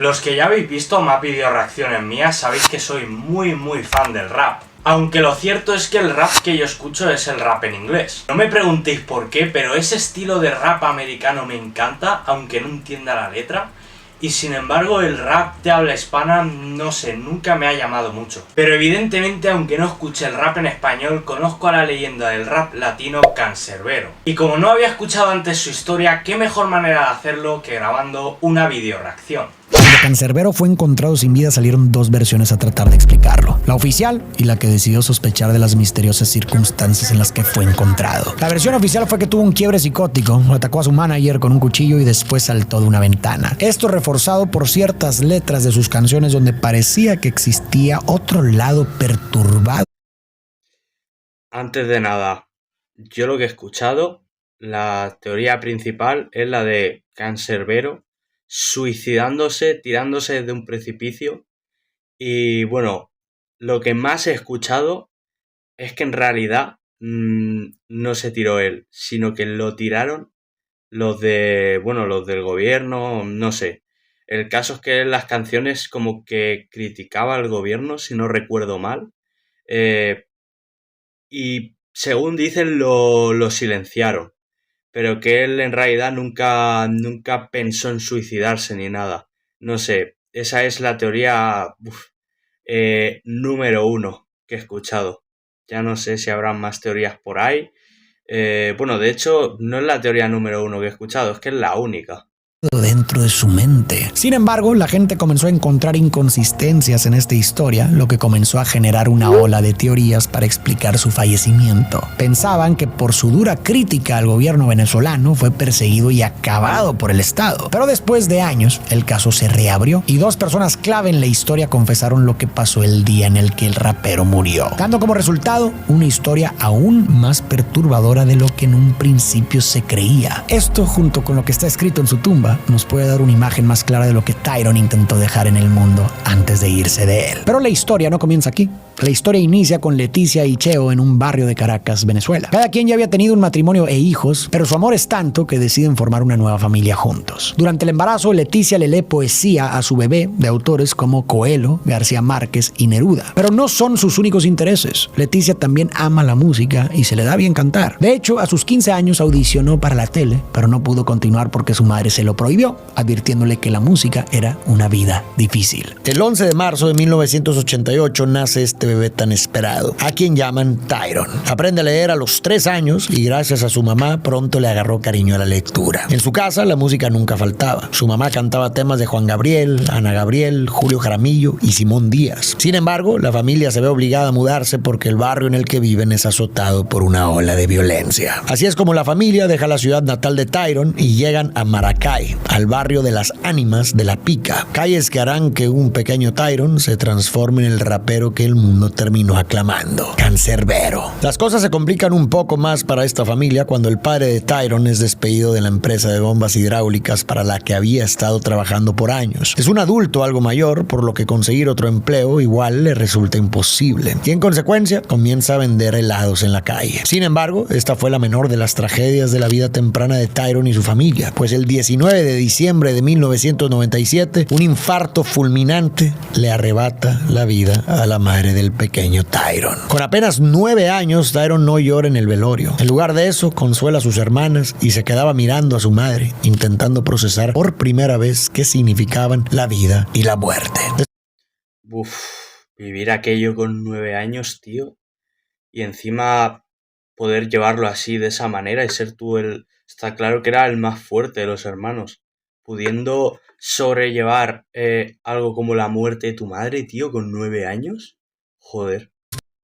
Los que ya habéis visto más video reacciones mías sabéis que soy muy fan del rap. Aunque lo cierto es que el rap que yo escucho es el rap en inglés. No me preguntéis por qué, pero ese estilo de rap americano me encanta, aunque no entienda la letra. Y sin embargo el rap de habla hispana, no sé, nunca me ha llamado mucho. Pero evidentemente, aunque no escuche el rap en español, conozco a la leyenda del rap latino Canserbero. Y como no había escuchado antes su historia, qué mejor manera de hacerlo que grabando una video reacción. Cuando Canserbero fue encontrado sin vida salieron dos versiones a tratar de explicarlo. La oficial y la que decidió sospechar de las misteriosas circunstancias en las que fue encontrado. La versión oficial fue que tuvo un quiebre psicótico, atacó a su manager con un cuchillo y después saltó de una ventana. Esto reforzado por ciertas letras de sus canciones donde parecía que existía otro lado perturbado. Antes de nada, yo lo que he escuchado, la teoría principal es la de Canserbero suicidándose, tirándose desde un precipicio. Y bueno, lo que más he escuchado es que en realidad no se tiró él, sino que lo tiraron los del gobierno, no sé. El caso es que en las canciones como que criticaba al gobierno, si no recuerdo mal. Y según dicen lo silenciaron. Pero que él en realidad nunca pensó en suicidarse ni nada. No sé, esa es la teoría número 1 que he escuchado. Ya no sé si habrán más teorías por ahí. De hecho, no es la teoría número 1 que he escuchado, es que es la única. Dentro de su mente. Sin embargo, la gente comenzó a encontrar inconsistencias en esta historia, lo que comenzó a generar una ola de teorías para explicar su fallecimiento. Pensaban que por su dura crítica al gobierno venezolano fue perseguido y acabado por el Estado. Pero después de años, el caso se reabrió y dos personas clave en la historia confesaron lo que pasó el día en el que el rapero murió, dando como resultado una historia aún más perturbadora de lo que en un principio se creía. Esto, junto con lo que está escrito en su tumba, nos puede dar una imagen más clara de lo que Tyron intentó dejar en el mundo antes de irse de él. Pero la historia no comienza aquí. La historia inicia con Leticia y Cheo en un barrio de Caracas, Venezuela. Cada quien ya había tenido un matrimonio e hijos, pero su amor es tanto que deciden formar una nueva familia juntos. Durante el embarazo, Leticia le lee poesía a su bebé de autores como Coelho, García Márquez y Neruda. Pero no son sus únicos intereses. Leticia también ama la música y se le da bien cantar. De hecho, a sus 15 años audicionó para la tele, pero no pudo continuar porque su madre se lo prohibió, advirtiéndole que la música era una vida difícil. El 11 de marzo de 1988 nace este bebé tan esperado, a quien llaman Tyron. Aprende a leer a los 3 años y gracias a su mamá pronto le agarró cariño a la lectura. En su casa la música nunca faltaba. Su mamá cantaba temas de Juan Gabriel, Ana Gabriel, Julio Jaramillo y Simón Díaz. Sin embargo, la familia se ve obligada a mudarse porque el barrio en el que viven es azotado por una ola de violencia. Así es como la familia deja la ciudad natal de Tyron y llegan a Maracay, al barrio de las ánimas de La Pica, calles que harán que un pequeño Tyron se transforme en el rapero que el mundo terminó aclamando, Canserbero. Las cosas se complican un poco más para esta familia cuando el padre de Tyron es despedido de la empresa de bombas hidráulicas para la que había estado trabajando por años. Es un adulto algo mayor, por lo que conseguir otro empleo igual le resulta imposible, y en consecuencia comienza a vender helados en la calle. Sin embargo, esta fue la menor de las tragedias de la vida temprana de Tyron y su familia, pues el 19 de diciembre de 1997, un infarto fulminante le arrebata la vida a la madre del pequeño Tyron. Con apenas 9 años, Tyron no llora en el velorio. En lugar de eso, consuela a sus hermanas y se quedaba mirando a su madre, intentando procesar por primera vez qué significaban la vida y la muerte. Vivir aquello con 9 años, tío, y encima poder llevarlo así, de esa manera, y ser tú Está claro que era el más fuerte de los hermanos, pudiendo sobrellevar algo como la muerte de tu madre, tío, con 9 años. Joder.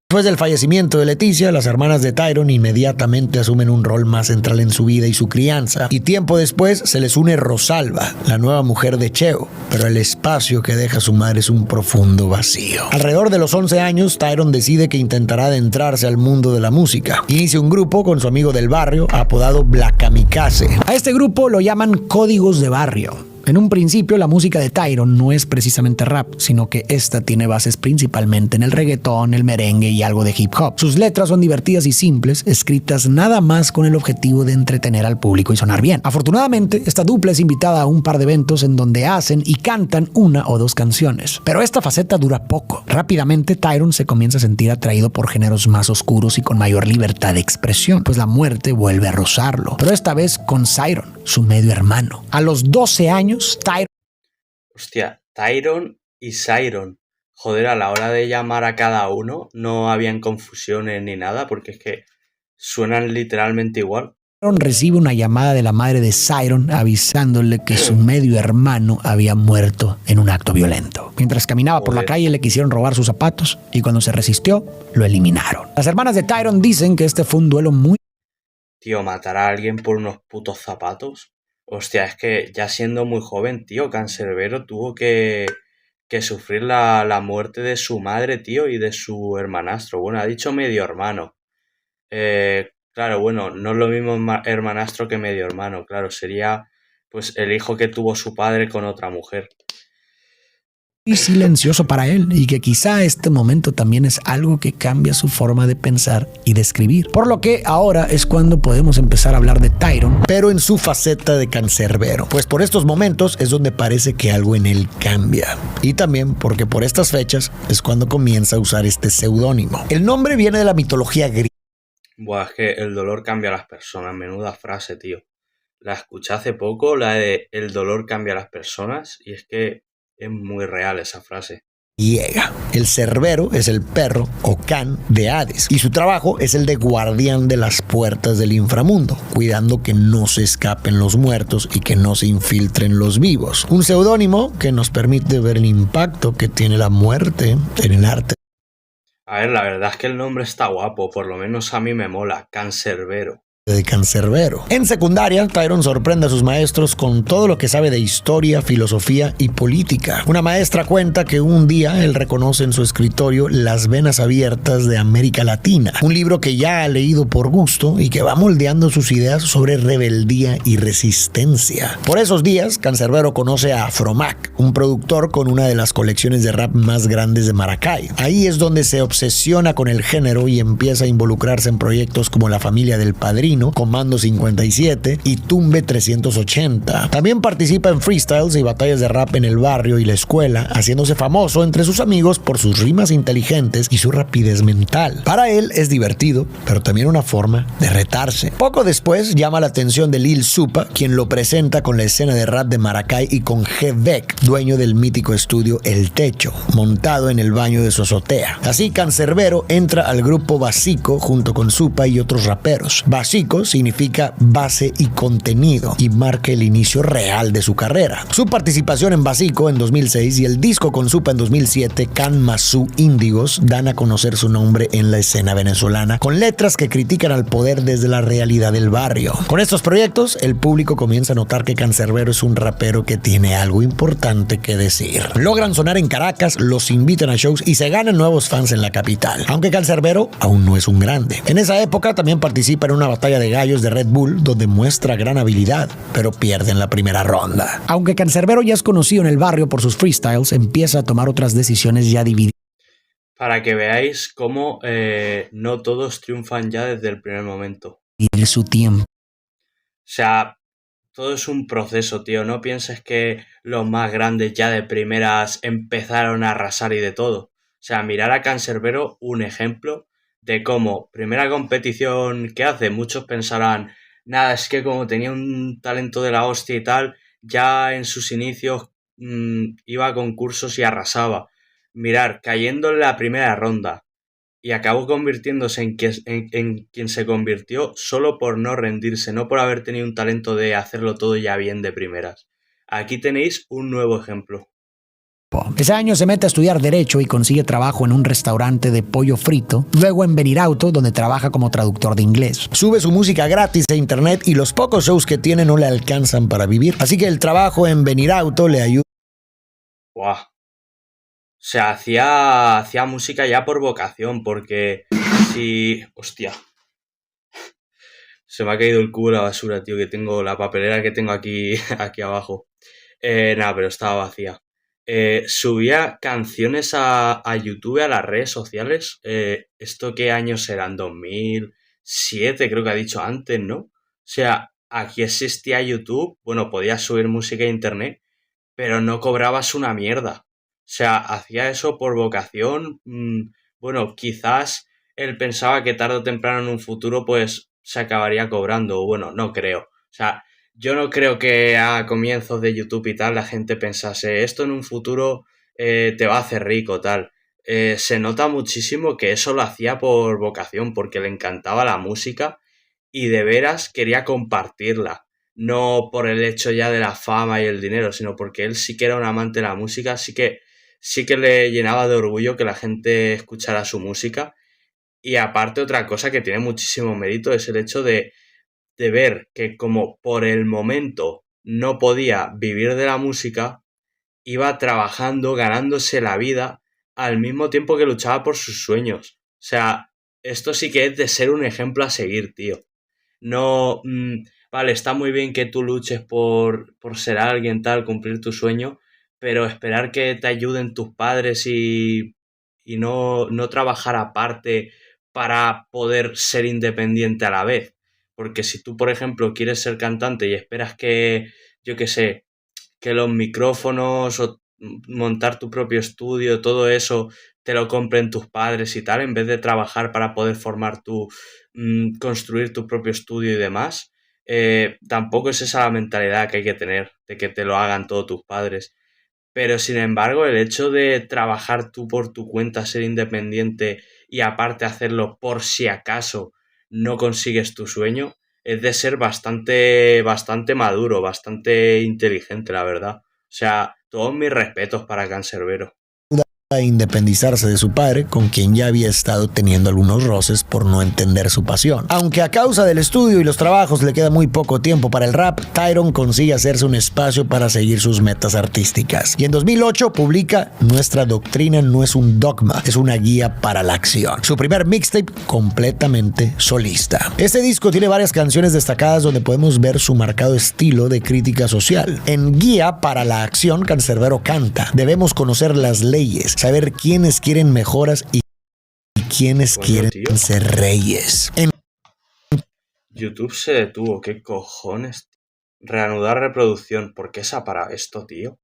Después del fallecimiento de Leticia, las hermanas de Tyron inmediatamente asumen un rol más central en su vida y su crianza, y tiempo después se les une Rosalba, la nueva mujer de Cheo, pero el espacio que deja su madre es un profundo vacío. Alrededor de los 11 años, Tyron decide que intentará adentrarse al mundo de la música. Inicia un grupo con su amigo del barrio, apodado Black Kamikaze. A este grupo lo llaman Códigos de Barrio. En un principio, la música de Tyron no es precisamente rap, sino que esta tiene bases principalmente en el reggaetón, el merengue y algo de hip hop. Sus letras son divertidas y simples, escritas nada más con el objetivo de entretener al público y sonar bien. Afortunadamente, esta dupla es invitada a un par de eventos en donde hacen y cantan una o dos canciones. Pero esta faceta dura poco. Rápidamente, Tyron se comienza a sentir atraído por géneros más oscuros y con mayor libertad de expresión, pues la muerte vuelve a rozarlo, pero esta vez con Siron, su medio hermano. A los 12 años, Tyron... Hostia, Tyron y Siron. Joder, a la hora de llamar a cada uno no habían confusiones ni nada, porque es que suenan literalmente igual. recibe una llamada de la madre de Siron avisándole que su medio hermano había muerto en un acto violento. Mientras caminaba por la calle le quisieron robar sus zapatos y cuando se resistió, lo eliminaron. Las hermanas de Tyron dicen que este fue un duelo muy... Tío, matar a alguien por unos putos zapatos. Hostia, es que ya siendo muy joven, tío, Canserbero tuvo que sufrir la muerte de su madre, tío, y de su hermanastro. Bueno, ha dicho medio hermano. Claro, bueno, no es lo mismo hermanastro que medio hermano, claro, sería pues el hijo que tuvo su padre con otra mujer. silencioso para él y que quizá este momento también es algo que cambia su forma de pensar y de escribir. Por lo que ahora es cuando podemos empezar a hablar de Tyron, pero en su faceta de cancerbero, pues por estos momentos es donde parece que algo en él cambia. Y también porque por estas fechas es cuando comienza a usar este seudónimo. El nombre viene de la mitología griega. Buah, es que el dolor cambia a las personas, menuda frase, tío. La escuché hace poco, la de el dolor cambia a las personas, y es que es muy real esa frase. El cerbero es el perro o can de Hades y su trabajo es el de guardián de las puertas del inframundo, cuidando que no se escapen los muertos y que no se infiltren los vivos. Un seudónimo que nos permite ver el impacto que tiene la muerte en el arte. A ver, la verdad es que el nombre está guapo, por lo menos a mí me mola, Canserbero. De cancerbero. En secundaria, Tyron sorprende a sus maestros con todo lo que sabe de historia, filosofía y política. Una maestra cuenta que un día él reconoce en su escritorio Las venas abiertas de América Latina, un libro que ya ha leído por gusto y que va moldeando sus ideas sobre rebeldía y resistencia. Por esos días, Canserbero conoce a Afromac, un productor con una de las colecciones de rap más grandes de Maracay. Ahí es donde se obsesiona con el género y empieza a involucrarse en proyectos como La Familia del Padrino, Comando 57 y Tumbe 380. También participa en freestyles y batallas de rap en el barrio y la escuela, haciéndose famoso entre sus amigos por sus rimas inteligentes y su rapidez mental. Para él es divertido, pero también una forma de retarse. Poco después llama la atención de Lil Supa, quien lo presenta con la escena de rap de Maracay y con G-Beck, dueño del mítico estudio El Techo, montado en el baño de su azotea. Así Canserbero entra al grupo Basico junto con Supa y otros raperos. Basico significa base y contenido y marca el inicio real de su carrera. Su participación en Basico en 2006 y el disco con Supa en 2007, Can Masu Índigos, dan a conocer su nombre en la escena venezolana con letras que critican al poder desde la realidad del barrio. Con estos proyectos, el público comienza a notar que Canserbero es un rapero que tiene algo importante que decir. Logran sonar en Caracas, los invitan a shows y se ganan nuevos fans en la capital, aunque Canserbero aún no es un grande. En esa época también participa en una batalla de gallos de Red Bull donde muestra gran habilidad, pero pierde en la primera ronda. Aunque Canserbero ya es conocido en el barrio por sus freestyles, empieza a tomar otras decisiones ya divididas. Para que veáis cómo no todos triunfan ya desde el primer momento. Su tiempo. O sea, todo es un proceso, tío. No pienses que los más grandes ya de primeras empezaron a arrasar y de todo. O sea, mirar a Canserbero, un ejemplo de cómo, primera competición que hace, muchos pensarán, nada, es que como tenía un talento de la hostia y tal, ya en sus inicios iba a concursos y arrasaba. Mirar, cayendo en la primera ronda y acabó convirtiéndose en quien se convirtió solo por no rendirse, no por haber tenido un talento de hacerlo todo ya bien de primeras. Aquí tenéis un nuevo ejemplo. Ese año se mete a estudiar Derecho y consigue trabajo en un restaurante de pollo frito, luego en Venirauto, donde trabaja como traductor de inglés. Sube su música gratis a internet y los pocos shows que tiene no le alcanzan para vivir, así que el trabajo en Venirauto le ayuda. ¡Guau! O sea, hacía música ya por vocación, porque si... Hostia. Se me ha caído el cubo de la basura, tío, que tengo la papelera que tengo aquí abajo. Nada, pero estaba vacía. Subía canciones a YouTube, a las redes sociales. ¿Esto qué años eran? 2007, creo que ha dicho antes, ¿no? O sea, aquí existía YouTube, bueno, podías subir música a internet, pero no cobrabas una mierda. O sea, hacía eso por vocación. Bueno, quizás él pensaba que tarde o temprano en un futuro pues se acabaría cobrando. Bueno, no creo. O sea, yo no creo que a comienzos de YouTube y tal la gente pensase esto en un futuro te va a hacer rico, tal. Se nota muchísimo que eso lo hacía por vocación, porque le encantaba la música y de veras quería compartirla. No por el hecho ya de la fama y el dinero, sino porque él sí que era un amante de la música, sí que le llenaba de orgullo que la gente escuchara su música. Y aparte otra cosa que tiene muchísimo mérito es el hecho de ver que como por el momento no podía vivir de la música, iba trabajando, ganándose la vida al mismo tiempo que luchaba por sus sueños. O sea, esto sí que es de ser un ejemplo a seguir, tío. No, vale, está muy bien que tú luches por ser alguien tal, cumplir tu sueño, pero esperar que te ayuden tus padres y no trabajar aparte para poder ser independiente a la vez. Porque si tú, por ejemplo, quieres ser cantante y esperas que, yo qué sé, que los micrófonos o montar tu propio estudio, todo eso te lo compren tus padres y tal, en vez de trabajar para poder formar construir tu propio estudio y demás, tampoco es esa la mentalidad que hay que tener, de que te lo hagan todos tus padres. Pero sin embargo, el hecho de trabajar tú por tu cuenta, ser independiente y aparte hacerlo por si acaso no consigues tu sueño, es de ser bastante maduro, bastante inteligente, la verdad. O sea, todos mis respetos para Canserbero. A independizarse de su padre, con quien ya había estado teniendo algunos roces por no entender su pasión. Aunque a causa del estudio y los trabajos le queda muy poco tiempo para el rap, Tyron consigue hacerse un espacio para seguir sus metas artísticas. Y en 2008 publica Nuestra Doctrina No Es Un Dogma, es una guía para la acción. Su primer mixtape completamente solista. Este disco tiene varias canciones destacadas donde podemos ver su marcado estilo de crítica social. En Guía para la Acción, Canserbero canta: debemos conocer las leyes, saber quiénes quieren mejoras y quiénes Coño, quieren tío. ser reyes. En YouTube se detuvo, ¿qué cojones? Reanudar reproducción. ¿Por qué se ha parado esto, tío?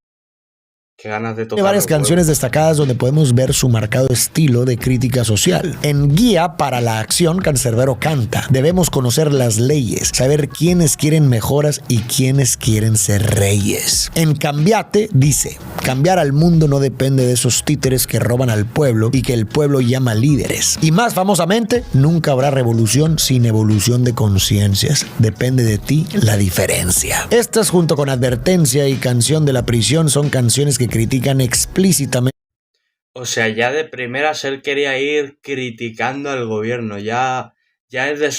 Qué ganas de tocar varias los huevos. canciones destacadas donde podemos ver su marcado estilo de crítica social. En Guía para la Acción, Canserbero canta: debemos conocer las leyes, saber quiénes quieren mejoras y quiénes quieren ser reyes. En Cambiate dice: cambiar al mundo no depende de esos títeres que roban al pueblo y que el pueblo llama líderes. Y más famosamente, nunca habrá revolución sin evolución de conciencias. Depende de ti la diferencia. Estas, junto con Advertencia y Canción de la Prisión, son canciones que critican explícitamente. O sea, ya de primeras él quería ir criticando al gobierno. Ya desde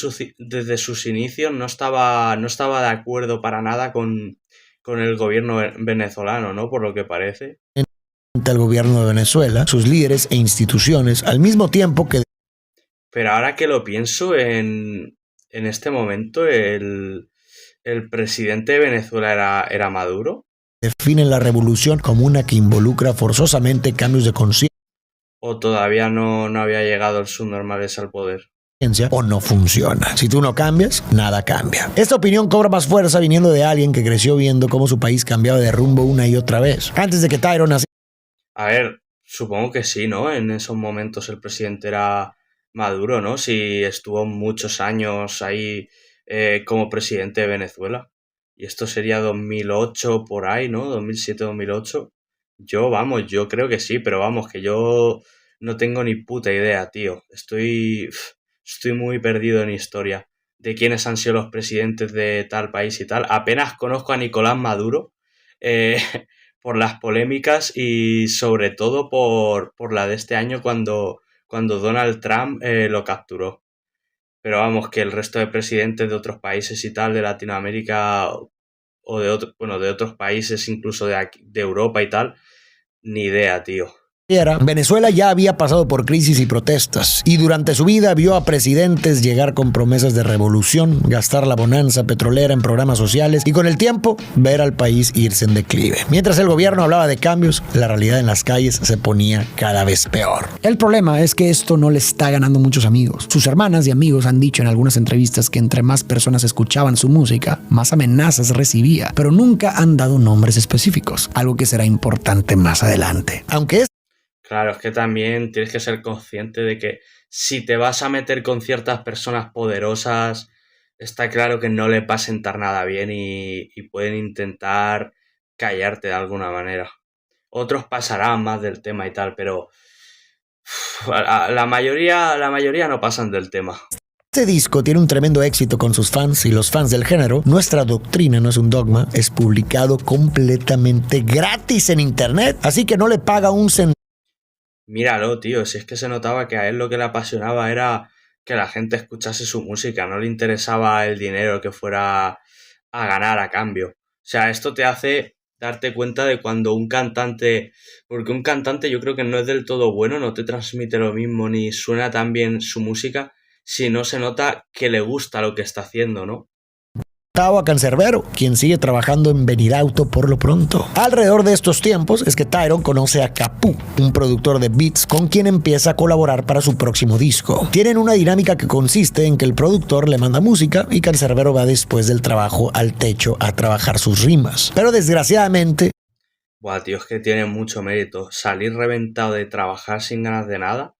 sus inicios no estaba de acuerdo para nada con el gobierno venezolano, ¿no? Por lo que parece. Al gobierno de Venezuela, sus líderes e instituciones, al mismo tiempo que Pero ahora que lo pienso, en este momento el presidente de Venezuela era Maduro. definen la revolución como una que involucra forzosamente cambios de conciencia O todavía no había llegado el subnormales al poder. o no funciona. Si tú no cambias, nada cambia. Esta opinión cobra más fuerza viniendo de alguien que creció viendo cómo su país cambiaba de rumbo una y otra vez. Antes de que Tyron naciera, A ver, supongo que sí, ¿no? En esos momentos el presidente era Maduro, ¿no? Si estuvo muchos años ahí como presidente de Venezuela. Y esto sería 2008 por ahí, ¿no? 2007-2008. Yo creo que sí, pero vamos, que yo no tengo ni puta idea, tío. Estoy muy perdido en historia de quiénes han sido los presidentes de tal país y tal. Apenas conozco a Nicolás Maduro. eh, por las polémicas y sobre todo por la de este año cuando Donald Trump lo capturó. Pero vamos, que el resto de presidentes de otros países y tal, de Latinoamérica o de otros países, incluso de Europa y tal, ni idea, tío. Venezuela ya había pasado por crisis y protestas, y durante su vida vio a presidentes llegar con promesas de revolución, gastar la bonanza petrolera en programas sociales y con el tiempo ver al país irse en declive. Mientras el gobierno hablaba de cambios, la realidad en las calles se ponía cada vez peor. El problema es que esto no le está ganando muchos amigos. Sus hermanas y amigos han dicho en algunas entrevistas que entre más personas escuchaban su música, más amenazas recibía, pero nunca han dado nombres específicos, algo que será importante más adelante. Aunque Claro, es que también tienes que ser consciente de que si te vas a meter con ciertas personas poderosas, está claro que no le va a sentar nada bien y pueden intentar callarte de alguna manera. Otros pasarán más del tema y tal, pero la mayoría no pasan del tema. este disco tiene un tremendo éxito con sus fans y los fans del género. Nuestra doctrina no es un dogma, es publicado completamente gratis en internet, así que no le paga un centavo. Míralo, tío, si es que se notaba que a él lo que le apasionaba era que la gente escuchase su música, no le interesaba el dinero que fuera a ganar a cambio. O sea, esto te hace darte cuenta de cuando un cantante, porque un cantante yo creo que no es del todo bueno, no te transmite lo mismo ni suena tan bien su música, si no se nota que le gusta lo que está haciendo, ¿no? A Canserbero, quien sigue trabajando en Venirauto por lo pronto. Alrededor de estos tiempos es que Tyron conoce a Capú, un productor de beats con quien empieza a colaborar para su próximo disco. Tienen una dinámica que consiste en que el productor le manda música y Canserbero va después del trabajo al techo a trabajar sus rimas. Pero desgraciadamente... Buah, tío, es que tiene mucho mérito salir reventado de trabajar sin ganas de nada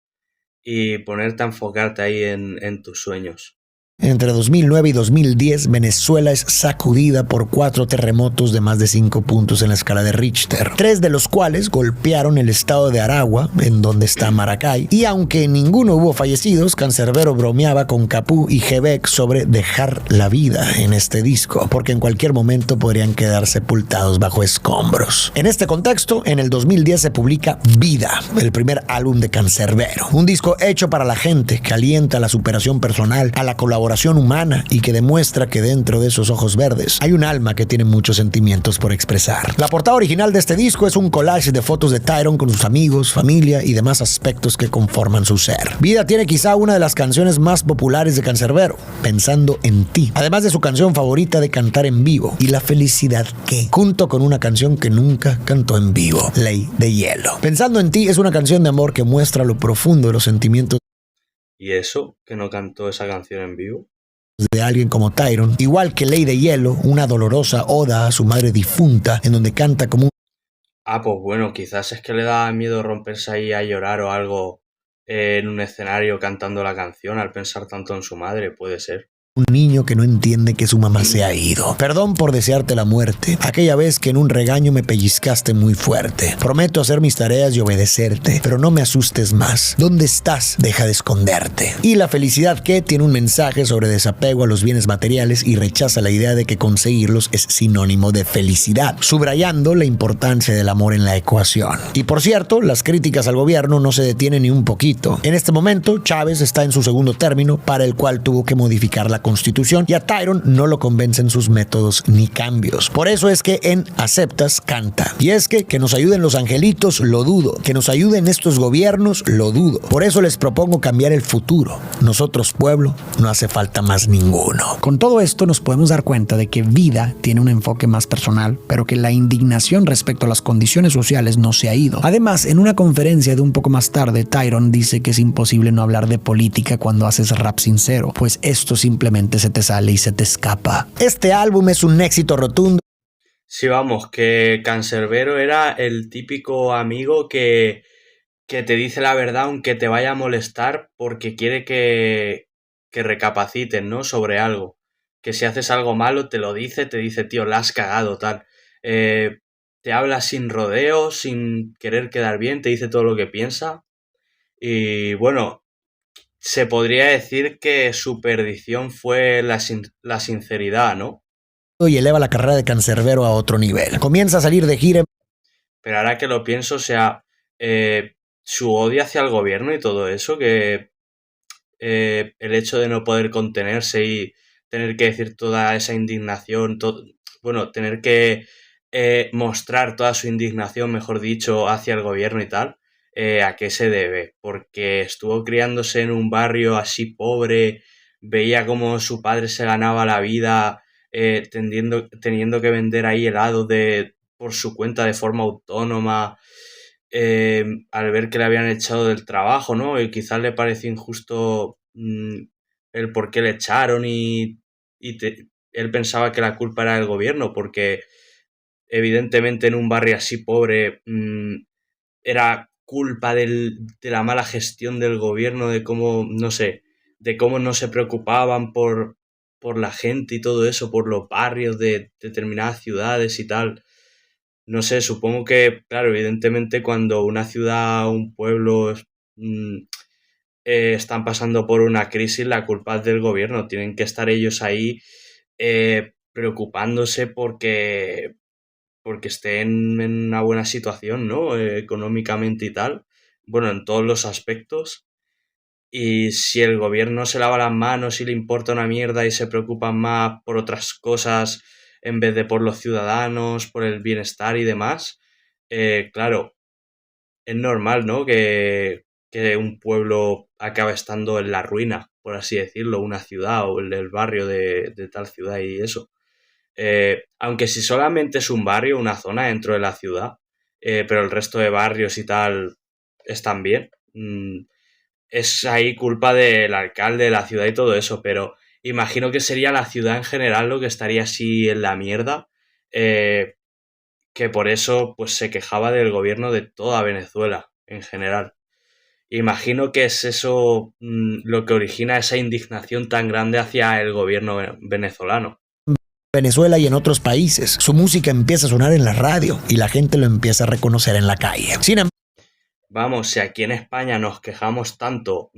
y ponerte a enfocarte ahí en tus sueños. Entre 2009 y 2010, Venezuela es sacudida por 4 terremotos de más de 5 puntos en la escala de Richter, 3 de los cuales golpearon el estado de Aragua, en donde está Maracay, y aunque en ninguno hubo fallecidos, Canserbero bromeaba con Capú y Gebec sobre dejar la vida en este disco, porque en cualquier momento podrían quedar sepultados bajo escombros. En este contexto, en el 2010 se publica Vida, el primer álbum de Canserbero, un disco hecho para la gente que alienta a la superación personal, a la colaboración humana y que demuestra que dentro de esos ojos verdes hay un alma que tiene muchos sentimientos por expresar. La portada original de este disco es un collage de fotos de Tyron con sus amigos, familia y demás aspectos que conforman su ser. Vida tiene quizá una de las canciones más populares de Canserbero, Pensando en ti, además de su canción favorita de cantar en vivo, Y la felicidad que, junto con una canción que nunca cantó en vivo, Ley de Hielo. Pensando en ti es una canción de amor que muestra lo profundo de los sentimientos ¿Y eso? ¿Que no cantó esa canción en vivo? de alguien como Tyron, igual que Ley de Hielo, una dolorosa oda a su madre difunta, en donde canta como Pues bueno, quizás es que le da miedo romperse ahí a llorar o algo en un escenario cantando la canción al pensar tanto en su madre, puede ser. un niño que no entiende que su mamá se ha ido. Perdón por desearte la muerte, aquella vez que en un regaño me pellizcaste muy fuerte. Prometo hacer mis tareas y obedecerte, pero no me asustes más. ¿Dónde estás? Deja de esconderte. Y la felicidad que tiene un mensaje sobre desapego a los bienes materiales y rechaza la idea de que conseguirlos es sinónimo de felicidad, subrayando la importancia del amor en la ecuación. Y por cierto, las críticas al gobierno no se detienen ni un poquito. En este momento, Chávez está en su segundo término, para el cual tuvo que modificar la Constitución, y a Tyron no lo convencen sus métodos ni cambios. Por eso es que en Aceptas canta. Y es que nos ayuden los angelitos, lo dudo. Que nos ayuden estos gobiernos, lo dudo. Por eso les propongo cambiar el futuro. Nosotros, pueblo, no hace falta más ninguno. Con todo esto nos podemos dar cuenta de que Vida tiene un enfoque más personal, pero que la indignación respecto a las condiciones sociales no se ha ido. Además, en una conferencia de un poco más tarde, Tyron dice que es imposible no hablar de política cuando haces rap sincero, pues esto simplemente se te sale y se te escapa. Este álbum es un éxito rotundo. Sí, vamos, que Canserbero era el típico amigo que te dice la verdad aunque te vaya a molestar porque quiere que recapacites, ¿no? Sobre algo. Que si haces algo malo te lo dice, te dice, tío, la has cagado, tal. Te habla sin rodeos, sin querer quedar bien, te dice todo lo que piensa. Y bueno, se podría decir que su perdición fue la sinceridad, ¿no? Y eleva la carrera de Canserbero a otro nivel. Comienza a salir de gira. Pero ahora que lo pienso, o sea, su odio hacia el gobierno y todo eso, que el hecho de no poder contenerse y tener que decir toda esa indignación, bueno, tener que mostrar toda su indignación, mejor dicho, hacia el gobierno y tal, ¿A qué se debe? Porque estuvo criándose en un barrio así pobre, veía cómo su padre se ganaba la vida teniendo que vender ahí helado por su cuenta de forma autónoma, al ver que le habían echado del trabajo, ¿no? Y quizás le pareció injusto el por qué le echaron él pensaba que la culpa era del gobierno, porque evidentemente en un barrio así pobre era culpa de la mala gestión del gobierno, de cómo, no sé, de cómo no se preocupaban por la gente y todo eso, por los barrios de determinadas ciudades y tal. No sé, supongo que, claro, evidentemente cuando una ciudad o un pueblo mm, están pasando por una crisis, la culpa es del gobierno. Tienen que estar ellos ahí preocupándose porque estén en una buena situación, ¿no? Económicamente y tal. Bueno, en todos los aspectos. Y si el gobierno se lava las manos y le importa una mierda y se preocupan más por otras cosas en vez de por los ciudadanos, por el bienestar y demás, claro, es normal, ¿no? Que un pueblo acabe estando en la ruina, por así decirlo, una ciudad o el barrio de tal ciudad y eso. Aunque si solamente es un barrio, una zona dentro de la ciudad, pero el resto de barrios y tal están bien, es ahí culpa del alcalde de la ciudad y todo eso, pero imagino que sería la ciudad en general lo que estaría así en la mierda, eh, que por eso pues se quejaba del gobierno de toda Venezuela en general. Imagino que es eso lo que origina esa indignación tan grande hacia el gobierno venezolano. Venezuela y en otros países. Su música empieza a sonar en la radio y la gente lo empieza a reconocer en la calle. Vamos, si aquí en España nos quejamos tanto,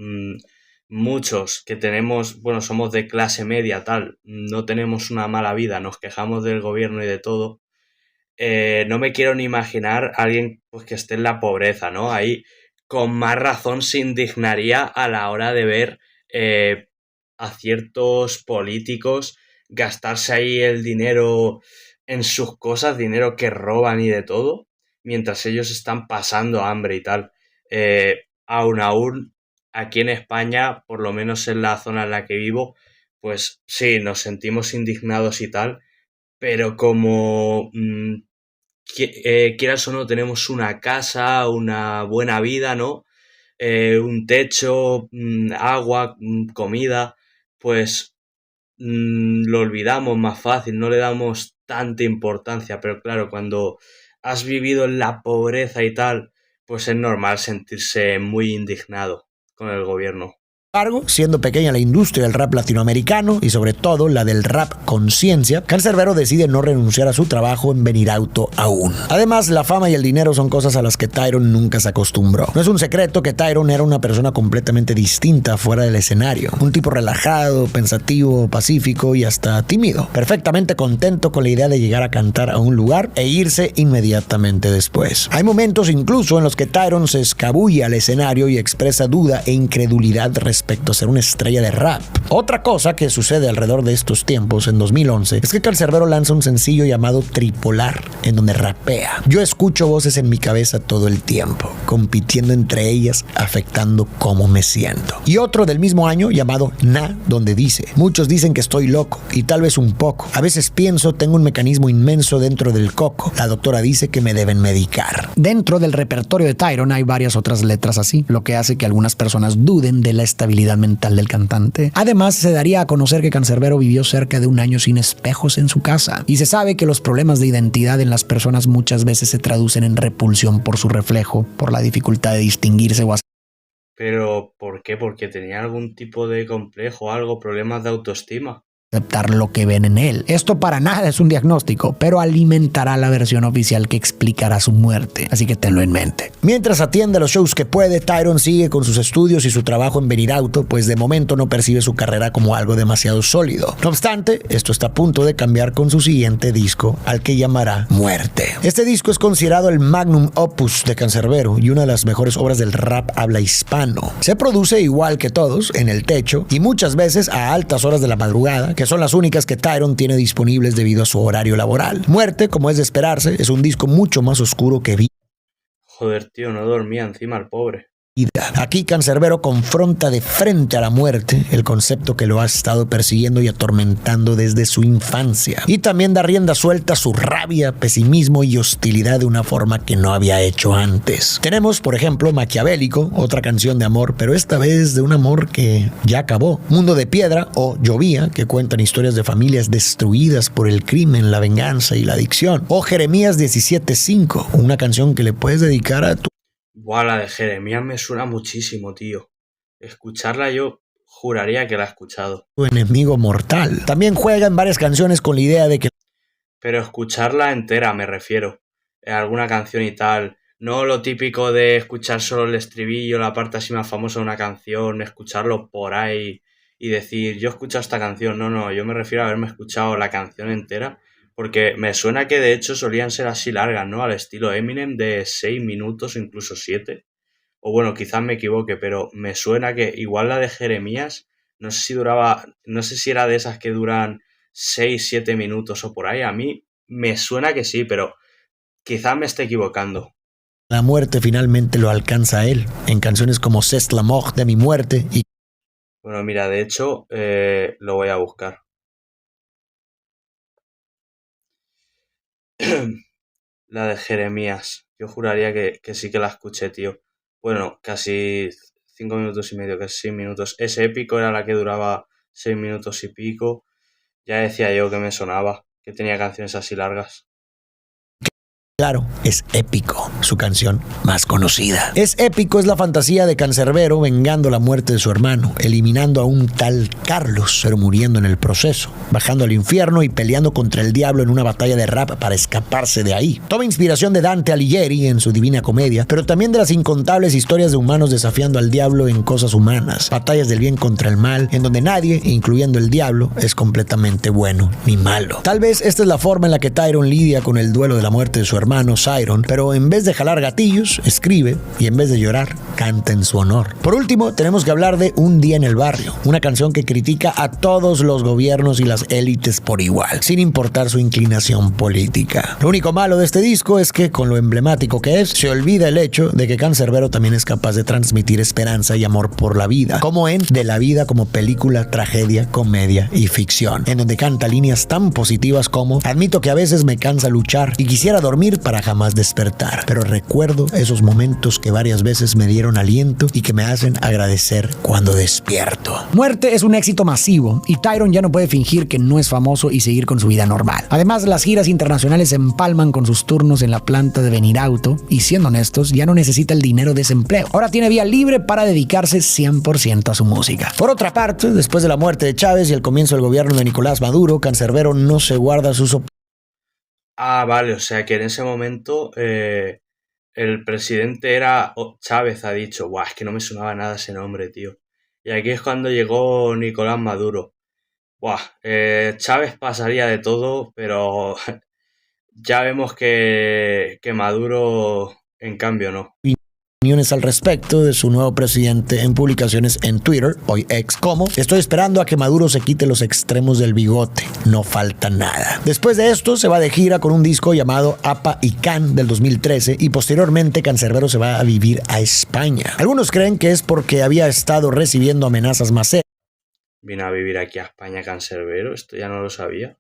muchos que tenemos, bueno, somos de clase media, tal, no tenemos una mala vida, nos quejamos del gobierno y de todo, no me quiero ni imaginar a alguien pues, que esté en la pobreza, ¿no? Ahí con más razón se indignaría a la hora de ver a ciertos políticos gastarse ahí el dinero en sus cosas, dinero que roban y de todo, mientras ellos están pasando hambre y tal. Aún, aquí en España, por lo menos en la zona en la que vivo, pues sí, nos sentimos indignados y tal, pero como quieras o no, tenemos una casa, una buena vida, ¿no? Un techo, agua, comida, pues lo olvidamos más fácil, no le damos tanta importancia, pero claro, cuando has vivido en la pobreza y tal, pues es normal sentirse muy indignado con el gobierno. Siendo pequeña la industria del rap latinoamericano y sobre todo la del rap conciencia, Canserbero decide no renunciar a su trabajo en Venirauto aún. Además, la fama y el dinero son cosas a las que Tyron nunca se acostumbró. No es un secreto que Tyron era una persona completamente distinta fuera del escenario. Un tipo relajado, pensativo, pacífico y hasta tímido. Perfectamente contento con la idea de llegar a cantar a un lugar e irse inmediatamente después. Hay momentos incluso en los que Tyron se escabulle al escenario y expresa duda e incredulidad respecto a ser una estrella de rap. Otra cosa que sucede alrededor de estos tiempos, en 2011, es que Canserbero lanza un sencillo llamado Tripolar, en donde rapea. Yo escucho voces en mi cabeza todo el tiempo, compitiendo entre ellas, afectando cómo me siento. Y otro del mismo año llamado Na, donde dice: muchos dicen que estoy loco, y tal vez un poco. A veces pienso, tengo un mecanismo inmenso dentro del coco. La doctora dice que me deben medicar. Dentro del repertorio de Tyron hay varias otras letras así, lo que hace que algunas personas duden de la estabilidad mental del cantante. Además, se daría a conocer que Canserbero vivió cerca de un año sin espejos en su casa, y se sabe que los problemas de identidad en las personas muchas veces se traducen en repulsión por su reflejo, por la dificultad de distinguirse o ¿Pero por qué? ¿Porque tenía algún tipo de complejo, algo, problemas de autoestima? aceptar lo que ven en él. Esto para nada es un diagnóstico, pero alimentará la versión oficial que explicará su muerte, así que tenlo en mente. Mientras atiende los shows que puede, Tyron sigue con sus estudios y su trabajo en Venirauto, pues de momento no percibe su carrera como algo demasiado sólido. No obstante, esto está a punto de cambiar con su siguiente disco, al que llamará Muerte. Este disco es considerado el magnum opus de Canserbero y una de las mejores obras del rap habla hispano. Se produce igual que todos, en el techo, y muchas veces a altas horas de la madrugada, que son las únicas que Tyron tiene disponibles debido a su horario laboral. Muerte, como es de esperarse, es un disco mucho más oscuro que Joder, tío, no dormía encima el pobre. Aquí Cancerbero confronta de frente a la muerte, el concepto que lo ha estado persiguiendo y atormentando desde su infancia. Y también da rienda suelta a su rabia, pesimismo y hostilidad de una forma que no había hecho antes. Tenemos, por ejemplo, Maquiavélico, otra canción de amor, pero esta vez de un amor que ya acabó. Mundo de Piedra o Llovía, que cuentan historias de familias destruidas por el crimen, la venganza y la adicción. O Jeremías 17:5, una canción que le puedes dedicar a tu... Buah, la de Jeremías me suena muchísimo, tío. Escucharla yo juraría que la he escuchado. tu enemigo mortal. También juega en varias canciones con la idea de que... Pero escucharla entera me refiero. Alguna canción y tal. No lo típico de escuchar solo el estribillo, la parte así más famosa de una canción, escucharlo por ahí y decir, yo he escuchado esta canción. No, yo me refiero a haberme escuchado la canción entera. Porque me suena que de hecho solían ser así largas, ¿no? Al estilo Eminem de 6 minutos, incluso 7. O bueno, quizás me equivoque, pero me suena que igual la de Jeremías, no sé si duraba, no sé si era de esas que duran 6 7 minutos o por ahí. A mí me suena que sí, pero quizás me esté equivocando. la muerte finalmente lo alcanza a él, en canciones como C'est la mort de mi muerte y... Bueno, mira, de hecho, lo voy a buscar. La de Jeremías. Yo juraría que sí que la escuché, tío. Bueno, casi 5 minutos y medio, casi 6 minutos. Ese épico era la que duraba 6 minutos y pico. Ya decía yo que me sonaba, que tenía canciones así largas. Claro, es Épico, su canción más conocida. Es Épico es la fantasía de Cancerbero vengando la muerte de su hermano, eliminando a un tal Carlos, pero muriendo en el proceso, bajando al infierno y peleando contra el diablo en una batalla de rap para escaparse de ahí. Toma inspiración de Dante Alighieri en su Divina Comedia, pero también de las incontables historias de humanos desafiando al diablo en cosas humanas, batallas del bien contra el mal, en donde nadie, incluyendo el diablo, es completamente bueno ni malo. Tal vez esta es la forma en la que Tyron lidia con el duelo de la muerte de su hermano Siron, pero en vez de jalar gatillos, escribe y en vez de llorar, canta en su honor. Por último, tenemos que hablar de Un día en el barrio, una canción que critica a todos los gobiernos y las élites por igual, sin importar su inclinación política. Lo único malo de este disco es que, con lo emblemático que es, se olvida el hecho de que Cancerbero también es capaz de transmitir esperanza y amor por la vida, como en De la vida como película, tragedia, comedia y ficción, en donde canta líneas tan positivas como: admito que a veces me cansa luchar y quisiera dormir para jamás despertar, pero recuerdo esos momentos que varias veces me dieron aliento y que me hacen agradecer cuando despierto. Muerte es un éxito masivo y Tyron ya no puede fingir que no es famoso y seguir con su vida normal. Además, las giras internacionales se empalman con sus turnos en la planta de Benirauto y, siendo honestos, ya no necesita el dinero de ese empleo. Ahora tiene vía libre para dedicarse 100% a su música. Por otra parte, después de la muerte de Chávez y el comienzo del gobierno de Nicolás Maduro, Cancerbero no se guarda sus... Ah, vale, o sea que en ese momento el presidente era Chávez, ha dicho. Buah, es que no me sonaba nada ese nombre, tío. Y aquí es cuando llegó Nicolás Maduro. Buah, Chávez pasaría de todo, pero ya vemos que Maduro, en cambio, no. Opiniones al respecto de su nuevo presidente en publicaciones en Twitter, hoy ex, como: estoy esperando a que Maduro se quite los extremos del bigote, no falta nada. Después de esto se va de gira con un disco llamado Apa y Can del 2013 y posteriormente Cancerbero se va a vivir a España. Algunos creen que es porque había estado recibiendo amenazas más serias. Vino a vivir aquí a España Cancerbero, esto ya no lo sabía.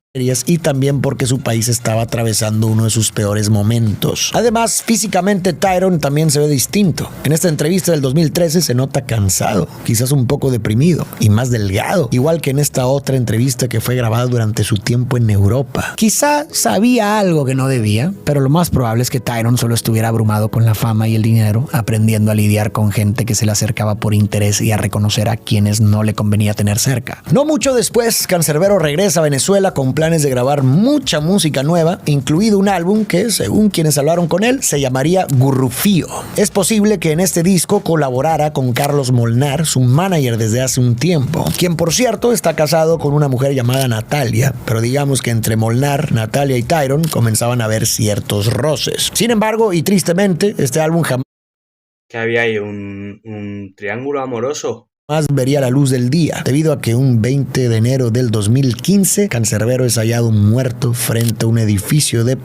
Y también porque su país estaba atravesando uno de sus peores momentos. Además, físicamente Tyron también se ve distinto. En esta entrevista del 2013 se nota cansado, quizás un poco deprimido y más delgado, igual que en esta otra entrevista que fue grabada durante su tiempo en Europa. Quizá sabía algo que no debía, pero lo más probable es que Tyron solo estuviera abrumado con la fama y el dinero, aprendiendo a lidiar con gente que se le acercaba por interés y a reconocer a quienes no le convenía tener cerca. No mucho después, Cancerbero regresa a Venezuela con planes de grabar mucha música nueva, incluido un álbum que, según quienes hablaron con él, se llamaría Gurrufío. Es posible que en este disco colaborara con Carlos Molnar, su manager desde hace un tiempo, quien por cierto está casado con una mujer llamada Natalia, pero digamos que entre Molnar, Natalia y Tyron comenzaban a haber ciertos roces. Sin embargo, y tristemente, este álbum jamás... ¿Que había ahí un triángulo amoroso? Más vería la luz del día, debido a que un 20 de enero del 2015, Cancerbero es hallado muerto frente a un edificio de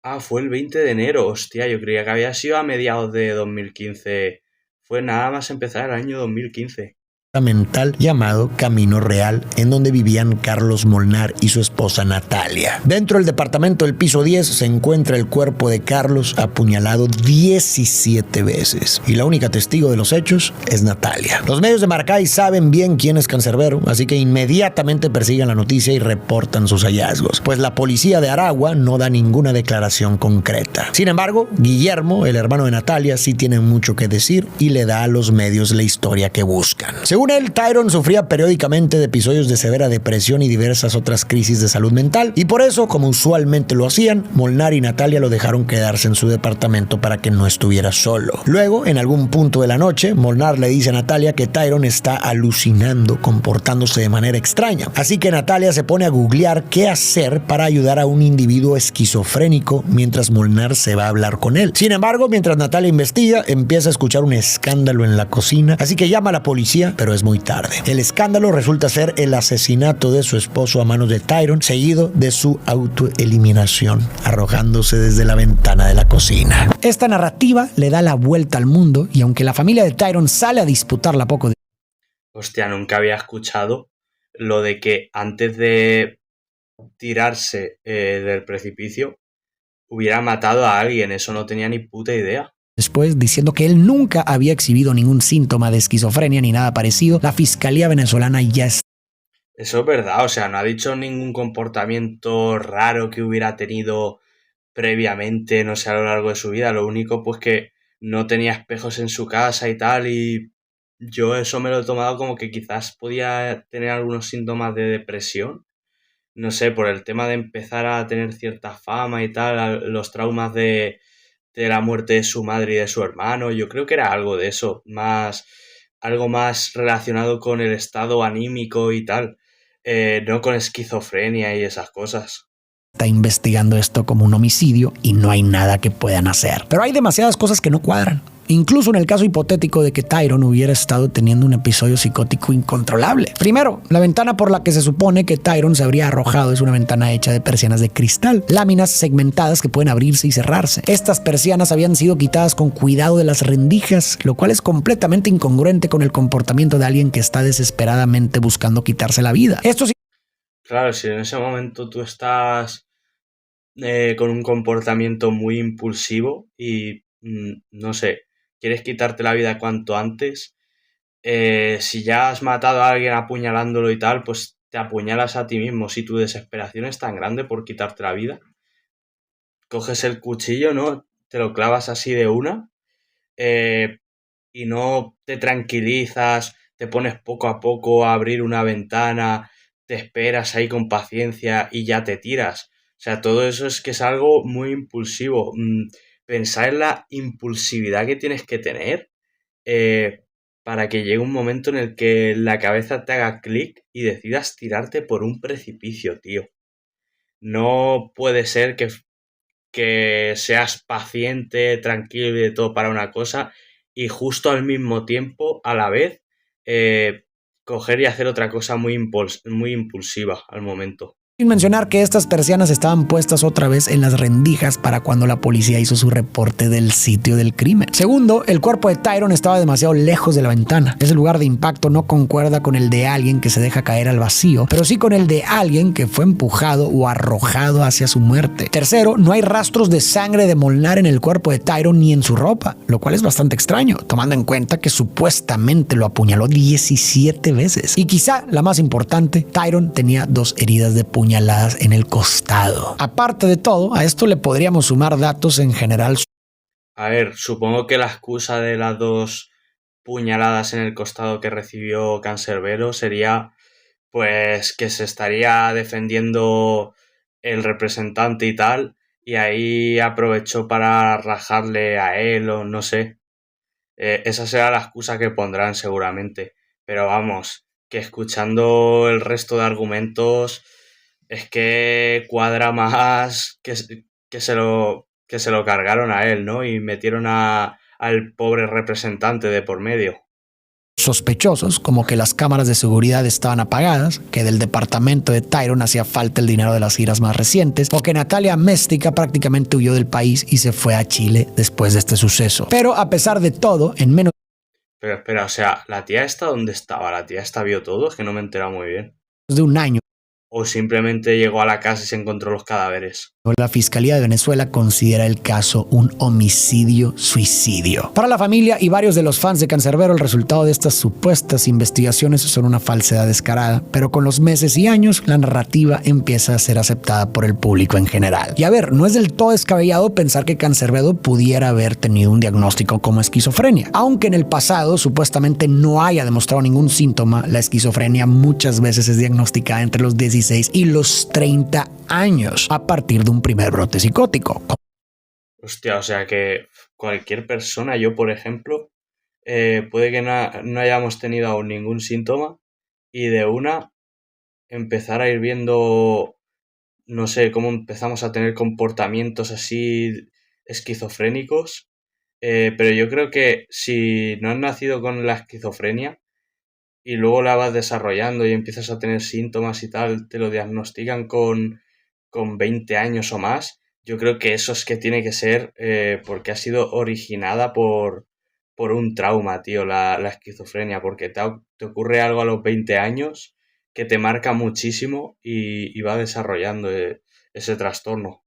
Ah, fue el 20 de enero, hostia, yo creía que había sido a mediados de 2015. Fue nada más empezar el año 2015. Mental llamado Camino Real, en donde vivían Carlos Molnar y su esposa Natalia. Dentro del departamento del piso 10 se encuentra el cuerpo de Carlos apuñalado 17 veces, y la única testigo de los hechos es Natalia. Los medios de Maracay saben bien quién es Cancerbero, así que inmediatamente persiguen la noticia y reportan sus hallazgos, pues la policía de Aragua no da ninguna declaración concreta. Sin embargo, Guillermo, el hermano de Natalia, sí tiene mucho que decir y le da a los medios la historia que buscan. Según él, Tyrone sufría periódicamente de episodios de severa depresión y diversas otras crisis de salud mental, y por eso, como usualmente lo hacían, Molnar y Natalia lo dejaron quedarse en su departamento para que no estuviera solo. Luego, en algún punto de la noche, Molnar le dice a Natalia que Tyrone está alucinando, comportándose de manera extraña. Así que Natalia se pone a googlear qué hacer para ayudar a un individuo esquizofrénico mientras Molnar se va a hablar con él. Sin embargo, mientras Natalia investiga, empieza a escuchar un escándalo en la cocina, así que llama a la policía, pero es muy tarde. El escándalo resulta ser el asesinato de su esposo a manos de Tyrone, seguido de su autoeliminación, arrojándose desde la ventana de la cocina. Esta narrativa le da la vuelta al mundo, y aunque la familia de Tyrone sale a disputarla poco. Hostia, nunca había escuchado lo de que antes de tirarse del precipicio hubiera matado a alguien. Eso no tenía ni puta idea. Después, diciendo que él nunca había exhibido ningún síntoma de esquizofrenia ni nada parecido, la fiscalía venezolana ya está. Eso es verdad, o sea, no ha dicho ningún comportamiento raro que hubiera tenido previamente, no sé, a lo largo de su vida. Lo único, pues que no tenía espejos en su casa y tal, y yo eso me lo he tomado como que quizás podía tener algunos síntomas de depresión. No sé, por el tema de empezar a tener cierta fama y tal, los traumas de la muerte de su madre y de su hermano. Yo creo que era algo de eso, algo más relacionado con el estado anímico y tal, no con esquizofrenia y esas cosas. Está investigando esto como un homicidio y no hay nada que puedan hacer. Pero hay demasiadas cosas que no cuadran. Incluso en el caso hipotético de que Tyrone hubiera estado teniendo un episodio psicótico incontrolable. Primero, la ventana por la que se supone que Tyrone se habría arrojado es una ventana hecha de persianas de cristal, láminas segmentadas que pueden abrirse y cerrarse. Estas persianas habían sido quitadas con cuidado de las rendijas, lo cual es completamente incongruente con el comportamiento de alguien que está desesperadamente buscando quitarse la vida. Esto sí. Claro, si en ese momento tú estás con un comportamiento muy impulsivo y, no sé, quieres quitarte la vida cuanto antes, si ya has matado a alguien apuñalándolo y tal, pues te apuñalas a ti mismo. Si tu desesperación es tan grande por quitarte la vida, coges el cuchillo, ¿no? Te lo clavas así de una, y no te tranquilizas, te pones poco a poco a abrir una ventana, te esperas ahí con paciencia y ya te tiras. O sea, todo eso es que es algo muy impulsivo. Pensar en la impulsividad que tienes que tener eh, para que llegue un momento en el que la cabeza te haga clic y decidas tirarte por un precipicio, tío. No puede ser que seas paciente, tranquilo y de todo para una cosa y justo al mismo tiempo, a la vez, eh, coger y hacer otra cosa muy impulsiva al momento. Sin mencionar que estas persianas estaban puestas otra vez en las rendijas para cuando la policía hizo su reporte del sitio del crimen. Segundo, el cuerpo de Tyrone estaba demasiado lejos de la ventana. Ese lugar de impacto no concuerda con el de alguien que se deja caer al vacío, pero sí con el de alguien que fue empujado o arrojado hacia su muerte. Tercero, no hay rastros de sangre de Molnar en el cuerpo de Tyrone ni en su ropa, lo cual es bastante extraño, tomando en cuenta que supuestamente lo apuñaló 17 veces. Y quizá la más importante, Tyrone tenía 2 heridas de puñalada en el costado. Aparte de todo, a esto le podríamos sumar datos en general. A ver, supongo que la excusa de las 2 puñaladas en el costado que recibió Cancerbero sería pues que se estaría defendiendo el representante y tal, y ahí aprovechó para rajarle a él o no sé. Esa será la excusa que pondrán seguramente. Pero vamos, que escuchando el resto de argumentos es que cuadra más que se lo cargaron a él, ¿no? Y metieron al pobre representante de por medio. sospechosos, como que las cámaras de seguridad estaban apagadas, que del departamento de Tyrone hacía falta el dinero de las giras más recientes, o que Natalia Mestica prácticamente huyó del país y se fue a Chile después de este suceso. Pero a pesar de todo, en menos Pero espera, o sea, ¿la tía esta dónde estaba? ¿La tía esta vio todo? Es que no me he enterado muy bien. de un año, ¿O simplemente llegó a la casa y se encontró los cadáveres? la Fiscalía de Venezuela considera el caso un homicidio-suicidio. Para la familia y varios de los fans de Cancerbero, el resultado de estas supuestas investigaciones son una falsedad descarada, pero con los meses y años, la narrativa empieza a ser aceptada por el público en general. Y a ver, no es del todo descabellado pensar que Cancerbero pudiera haber tenido un diagnóstico como esquizofrenia. Aunque en el pasado supuestamente no haya demostrado ningún síntoma, la esquizofrenia muchas veces es diagnosticada entre los 16 y los 30 años a partir de un primer brote psicótico. Hostia, o sea que cualquier persona, yo por ejemplo, puede que no hayamos tenido aún ningún síntoma y de una empezar a ir viendo, no sé, cómo empezamos a tener comportamientos así esquizofrénicos. Pero yo creo que si no has nacido con la esquizofrenia y luego la vas desarrollando y empiezas a tener síntomas y tal, te lo diagnostican con 20 años o más, yo creo que eso es que tiene que ser porque ha sido originada por un trauma, tío, la esquizofrenia, porque te ocurre algo a los 20 años que te marca muchísimo y va desarrollando ese trastorno.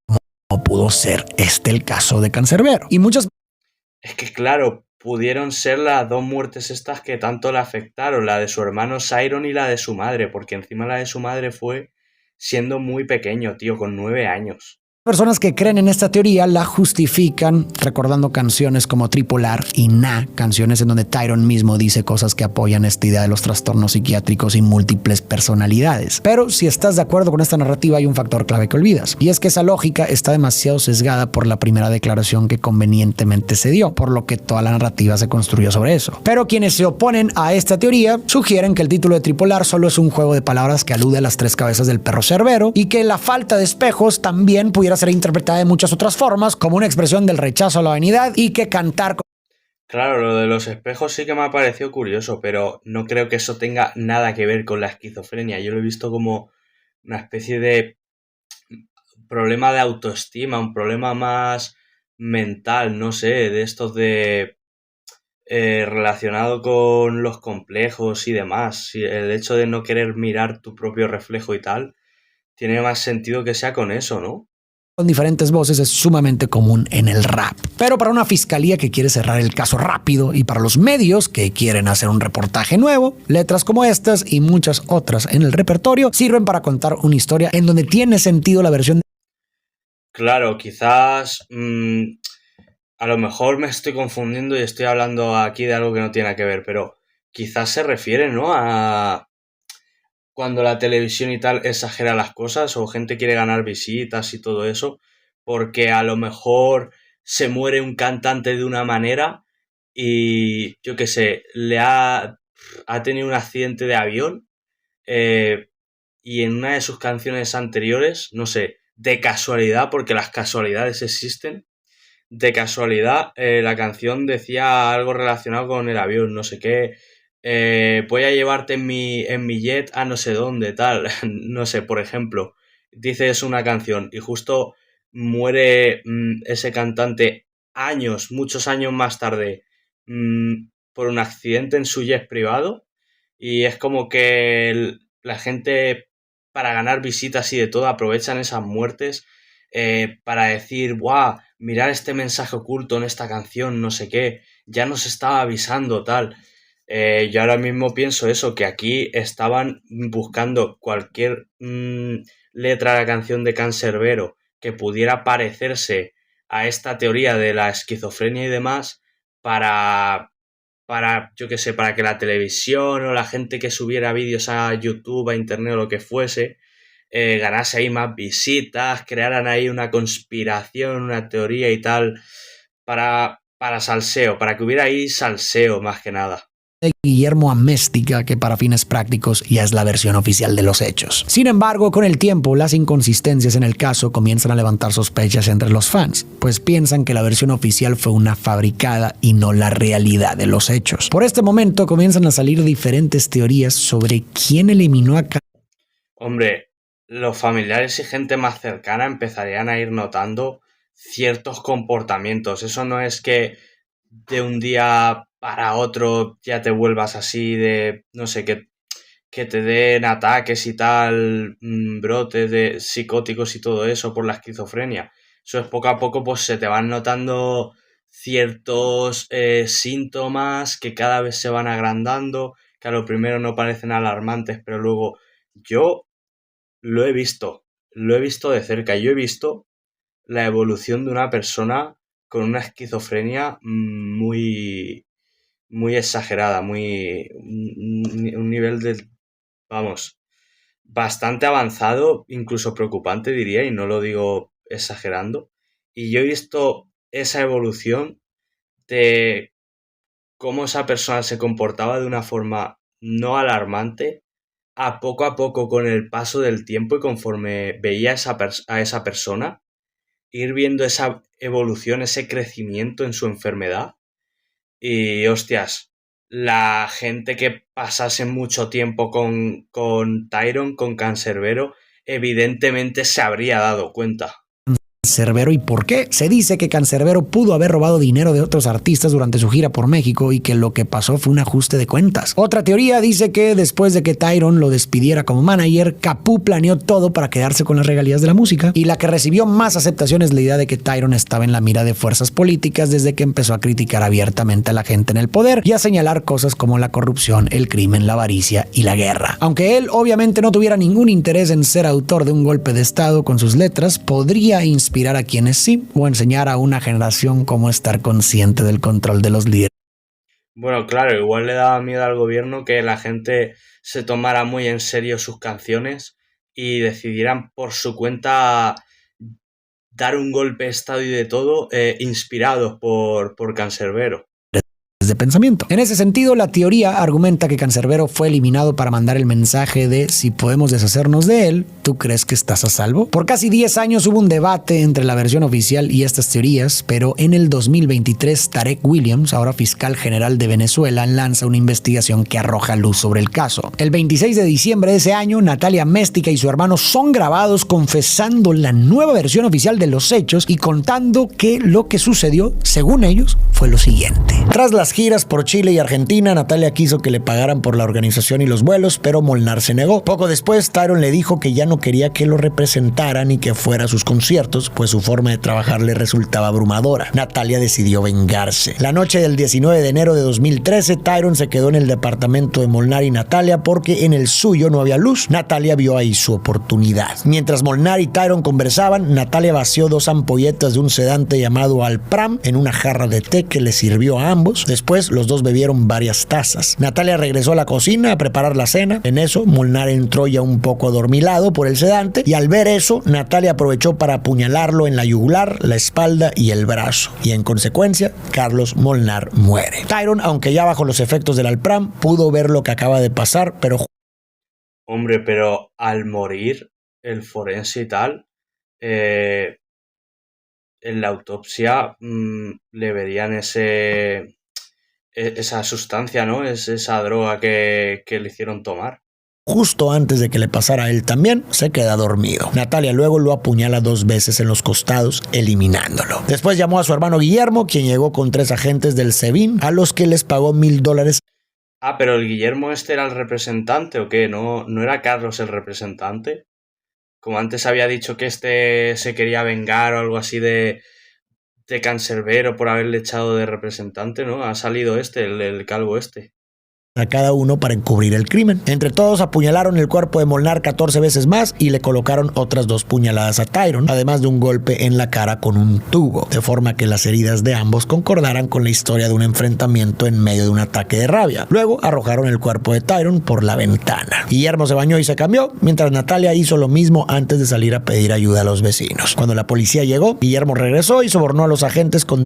No pudo ser este el caso de Cancerbero. Y muchas Es que claro, pudieron ser las dos muertes estas que tanto le afectaron, la de su hermano Siron y la de su madre, porque encima la de su madre fue siendo muy pequeño, tío, con 9 años. personas que creen en esta teoría la justifican recordando canciones como Tripolar y Na, canciones en donde Tyrone mismo dice cosas que apoyan esta idea de los trastornos psiquiátricos y múltiples personalidades. Pero si estás de acuerdo con esta narrativa, hay un factor clave que olvidas, y es que esa lógica está demasiado sesgada por la primera declaración que convenientemente se dio, por lo que toda la narrativa se construyó sobre eso. Pero quienes se oponen a esta teoría sugieren que el título de Tripolar solo es un juego de palabras que alude a las tres cabezas del perro Cerbero y que la falta de espejos también pudiera ser interpretada de muchas otras formas, como una expresión del rechazo a la vanidad, y que cantar... Claro, lo de los espejos sí que me ha parecido curioso, pero no creo que eso tenga nada que ver con la esquizofrenia. Yo lo he visto como una especie de problema de autoestima, un problema más mental, no sé, de estos de relacionado con los complejos y demás. Si el hecho de no querer mirar tu propio reflejo y tal, tiene más sentido que sea con eso, ¿no? con diferentes voces es sumamente común en el rap. Pero para una fiscalía que quiere cerrar el caso rápido y para los medios que quieren hacer un reportaje nuevo, letras como estas y muchas otras en el repertorio sirven para contar una historia en donde tiene sentido la versión. Claro, quizás a lo mejor me estoy confundiendo y estoy hablando aquí de algo que no tiene nada que ver, pero quizás se refiere, ¿no? A cuando la televisión y tal exagera las cosas o gente quiere ganar visitas y todo eso, porque a lo mejor se muere un cantante de una manera y yo qué sé, ha tenido un accidente de avión eh, y en una de sus canciones anteriores, no sé, de casualidad, porque las casualidades existen, de casualidad la canción decía algo relacionado con el avión, no sé qué, voy a llevarte en mi jet a no sé dónde, tal, no sé, por ejemplo, dices una canción y justo muere ese cantante años, muchos años más tarde, por un accidente en su jet privado y es como que la gente para ganar visitas y de todo aprovechan esas muertes para decir, ¡buah! Mirar este mensaje oculto en esta canción, no sé qué, ya nos estaba avisando, tal. Yo ahora mismo pienso eso, que aquí estaban buscando cualquier letra de la canción de Canserbero que pudiera parecerse a esta teoría de la esquizofrenia y demás para, yo qué sé, para que la televisión o la gente que subiera vídeos a YouTube, a Internet o lo que fuese, ganase ahí más visitas, crearan ahí una conspiración, una teoría y tal, para salseo, para que hubiera ahí salseo más que nada. de Guillermo Améstica, que para fines prácticos ya es la versión oficial de los hechos. Sin embargo, con el tiempo, las inconsistencias en el caso comienzan a levantar sospechas entre los fans, pues piensan que la versión oficial fue una fabricada y no la realidad de los hechos. Por este momento comienzan a salir diferentes teorías sobre quién eliminó a Hombre, los familiares y gente más cercana empezarían a ir notando ciertos comportamientos. Eso no es que de un día para otro ya te vuelvas así de, no sé, que te den ataques y tal, brotes de psicóticos y todo eso por la esquizofrenia. Eso es poco a poco, pues se te van notando ciertos síntomas que cada vez se van agrandando, que a lo primero no parecen alarmantes, pero luego yo lo he visto de cerca. Yo he visto la evolución de una persona con una esquizofrenia muy exagerada, un nivel de, vamos, bastante avanzado, incluso preocupante diría, y no lo digo exagerando. Y yo he visto esa evolución de cómo esa persona se comportaba de una forma no alarmante a poco con el paso del tiempo y conforme veía a esa persona, ir viendo esa evolución, ese crecimiento en su enfermedad. Y hostias, la gente que pasase mucho tiempo con Tyron, con Canserbero, evidentemente se habría dado cuenta. Canserbero y por qué. Se dice que Canserbero pudo haber robado dinero de otros artistas durante su gira por México y que lo que pasó fue un ajuste de cuentas. Otra teoría dice que después de que Tyron lo despidiera como manager, Capú planeó todo para quedarse con las regalías de la música, y la que recibió más aceptación es la idea de que Tyron estaba en la mira de fuerzas políticas desde que empezó a criticar abiertamente a la gente en el poder y a señalar cosas como la corrupción, el crimen, la avaricia y la guerra. Aunque él obviamente no tuviera ningún interés en ser autor de un golpe de estado con sus letras, podría inspirar a quienes sí, o enseñar a una generación cómo estar consciente del control de los líderes. Bueno, claro, igual le daba miedo al gobierno que la gente se tomara muy en serio sus canciones y decidieran por su cuenta dar un golpe de estado y de todo, inspirados por Canserbero. De pensamiento. En ese sentido, la teoría argumenta que Canserbero fue eliminado para mandar el mensaje de: si podemos deshacernos de él, ¿tú crees que estás a salvo? Por casi 10 años hubo un debate entre la versión oficial y estas teorías, pero en el 2023 Tarek Williams, ahora fiscal general de Venezuela, lanza una investigación que arroja luz sobre el caso. El 26 de diciembre de ese año, Natalia Améstica y su hermano son grabados confesando la nueva versión oficial de los hechos y contando que lo que sucedió, según ellos, fue lo siguiente. Tras las giras por Chile y Argentina, Natalia quiso que le pagaran por la organización y los vuelos, pero Molnar se negó. Poco después, Tyron le dijo que ya no quería que lo representaran ni que fuera a sus conciertos, pues su forma de trabajar le resultaba abrumadora. Natalia decidió vengarse. La noche del 19 de enero de 2013, Tyron se quedó en el departamento de Molnar y Natalia porque en el suyo no había luz. Natalia vio ahí su oportunidad. Mientras Molnar y Tyron conversaban, Natalia vació 2 ampolletas de un sedante llamado Alpram en una jarra de té que le sirvió a ambos. Después, los dos bebieron varias tazas. Natalia regresó a la cocina a preparar la cena. En eso, Molnar entró ya un poco adormilado por el sedante, y al ver eso, Natalia aprovechó para apuñalarlo en la yugular, la espalda y el brazo. Y en consecuencia, Carlos Molnar muere. Tyron, aunque ya bajo los efectos del Alpram, pudo ver lo que acaba de pasar, pero... Hombre, pero al morir el forense y tal, en la autopsia le verían esa sustancia, ¿no? Es esa droga que le hicieron tomar. Justo antes de que le pasara a él también, se queda dormido. Natalia luego lo apuñala 2 veces en los costados, eliminándolo. Después llamó a su hermano Guillermo, quien llegó con 3 agentes del SEBIN, a los que les pagó $1,000. Ah, pero el Guillermo este era el representante, ¿o qué? ¿No era Carlos el representante? Como antes había dicho que este se quería vengar o algo así de Canserbero por haberle echado de representante, ¿no? Ha salido el calvo este. A cada uno para encubrir el crimen. Entre todos apuñalaron el cuerpo de Molnar 14 veces más y le colocaron otras 2 puñaladas a Tyron, además de un golpe en la cara con un tubo, de forma que las heridas de ambos concordaran con la historia de un enfrentamiento en medio de un ataque de rabia. Luego arrojaron el cuerpo de Tyron por la ventana. Guillermo se bañó y se cambió, mientras Natalia hizo lo mismo antes de salir a pedir ayuda a los vecinos. Cuando la policía llegó, Guillermo regresó y sobornó a los agentes con...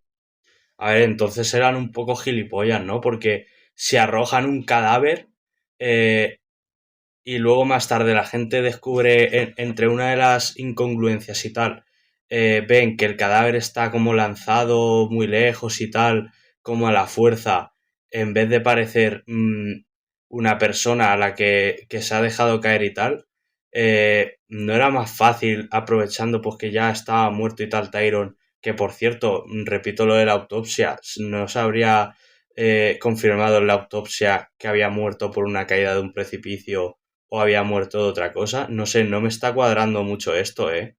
A ver, entonces eran un poco gilipollas, ¿no? Porque si arrojan un cadáver y luego más tarde la gente descubre entre una de las incongruencias y tal, ven que el cadáver está como lanzado muy lejos y tal, como a la fuerza, en vez de parecer una persona a la que se ha dejado caer y tal, no era más fácil, aprovechando pues que ya estaba muerto y tal Tyron, que por cierto, repito lo de la autopsia, no se habría confirmado en la autopsia que había muerto por una caída de un precipicio o había muerto de otra cosa. No sé, no me está cuadrando mucho esto, ¿eh?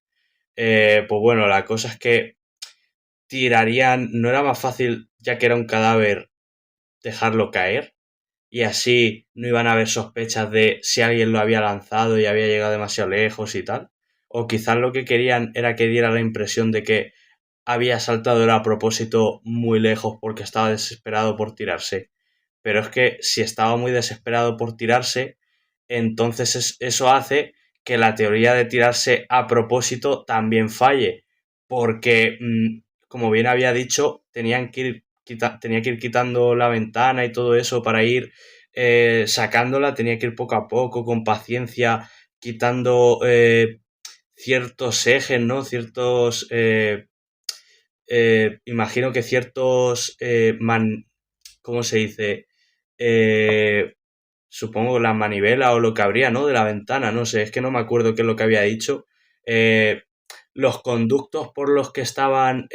Pues bueno, la cosa es que tirarían, no era más fácil, ya que era un cadáver, dejarlo caer y así no iban a haber sospechas de si alguien lo había lanzado y había llegado demasiado lejos y tal. O quizás lo que querían era que diera la impresión de que había saltado él a propósito muy lejos porque estaba desesperado por tirarse. Pero es que si estaba muy desesperado por tirarse, entonces eso hace que la teoría de tirarse a propósito también falle, porque, como bien había dicho, tenía que ir quitando la ventana y todo eso para ir sacándola, tenía que ir poco a poco, con paciencia, quitando ciertos ejes, ¿no? Ciertos... imagino que ciertos... ¿cómo se dice? Eh, Supongo la manivela o lo que habría, ¿no? De la ventana, no sé, es que no me acuerdo qué es lo que había dicho. Eh, los conductos por los que estaban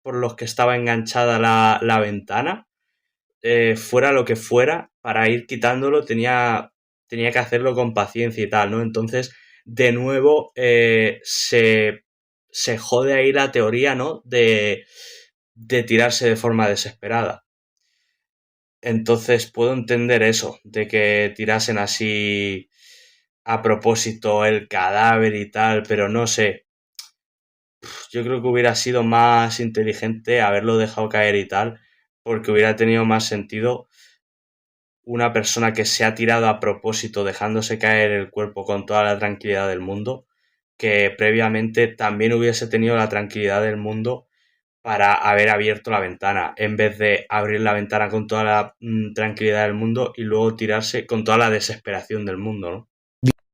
por los que estaba enganchada la ventana, fuera lo que fuera, para ir quitándolo tenía que hacerlo con paciencia y tal, ¿no? Entonces, de nuevo, se jode ahí la teoría, ¿no? De tirarse de forma desesperada. Entonces puedo entender eso, de que tirasen así a propósito el cadáver y tal, pero no sé. Yo creo que hubiera sido más inteligente haberlo dejado caer y tal, porque hubiera tenido más sentido una persona que se ha tirado a propósito dejándose caer el cuerpo con toda la tranquilidad del mundo, que previamente también hubiese tenido la tranquilidad del mundo para haber abierto la ventana, en vez de abrir la ventana con toda la tranquilidad del mundo y luego tirarse con toda la desesperación del mundo, ¿no?